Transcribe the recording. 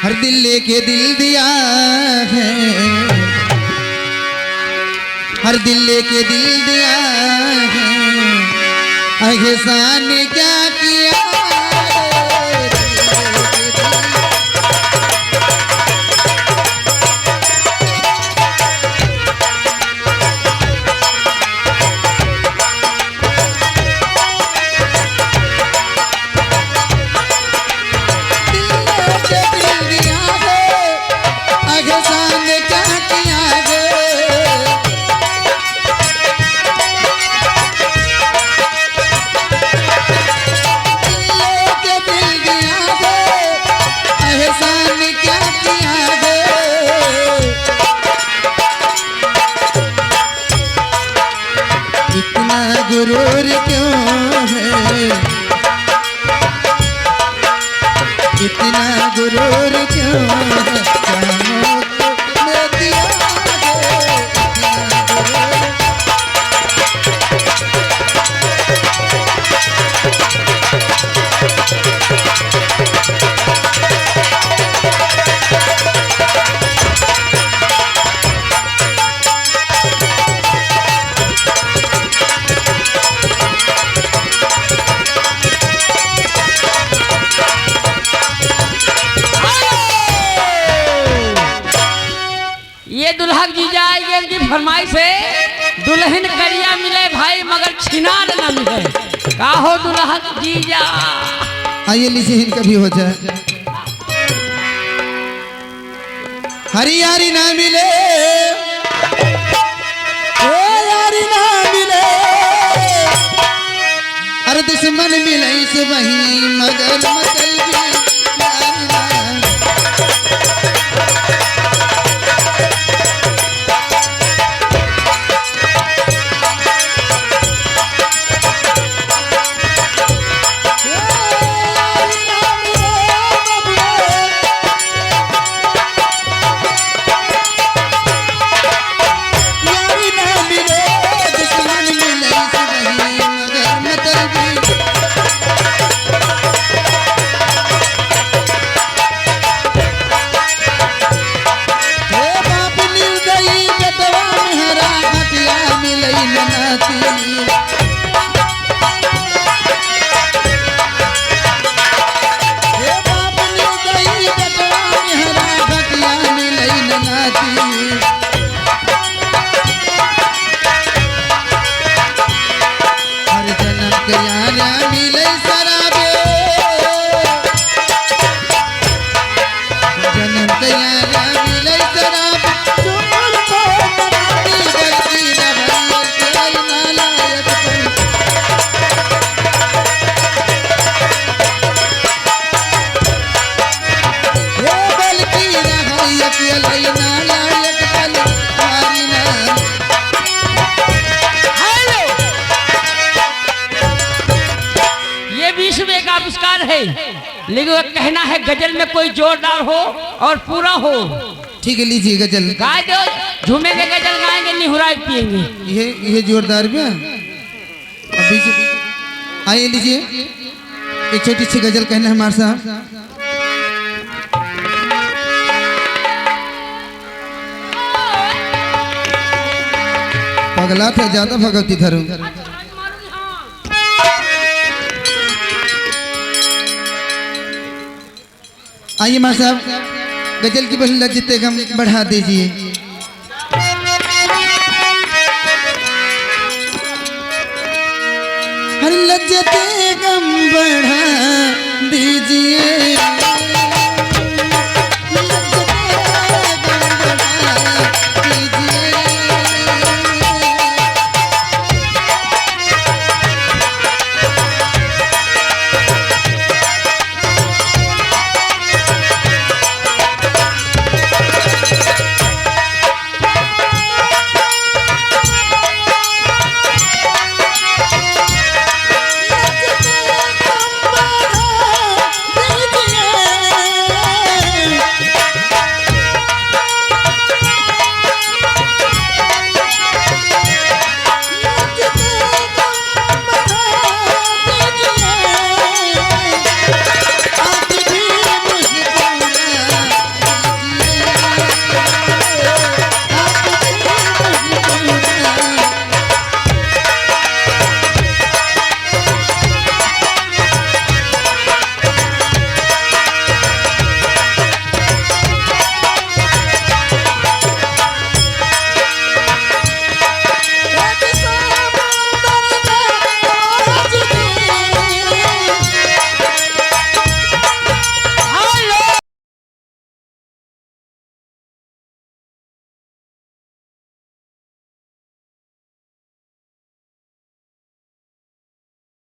हर दिल लेके दिल दिया है, हर दिल लेके दिल दिया है, एहसान क्या किया गुरूर क्यों है, इतना गुरूर क्यों है, दिया दुल्हन जीजा आएगी की फरमाइश है, दुल्हन करिया मिले भाई मगर छिनार न मिले। का हो दुल्हन जीजा? आइए लीजिए इनका भी हो जाए। हरियारी ना मिले, ओ यारी ना मिले, अरे दुश्मन मिले से वही मगर मतलब है, लेकिन कहना है गजल में कोई जोरदार हो और पूरा हो। ठीक है लीजिए गजल गाय दो, झूमेंगे गजल गाएंगे, निहुराई पिएंगे। ये जोरदार भी अभी आइए लीजिए एक छोटी सी गजल कहना है हमारे साहब। पगला था ज्यादा भगवती धरू। आइए मां साहब गजल की बस लज्जते गम बढ़ा दीजिए। हर लज्जते गम बढ़ा दीजिए।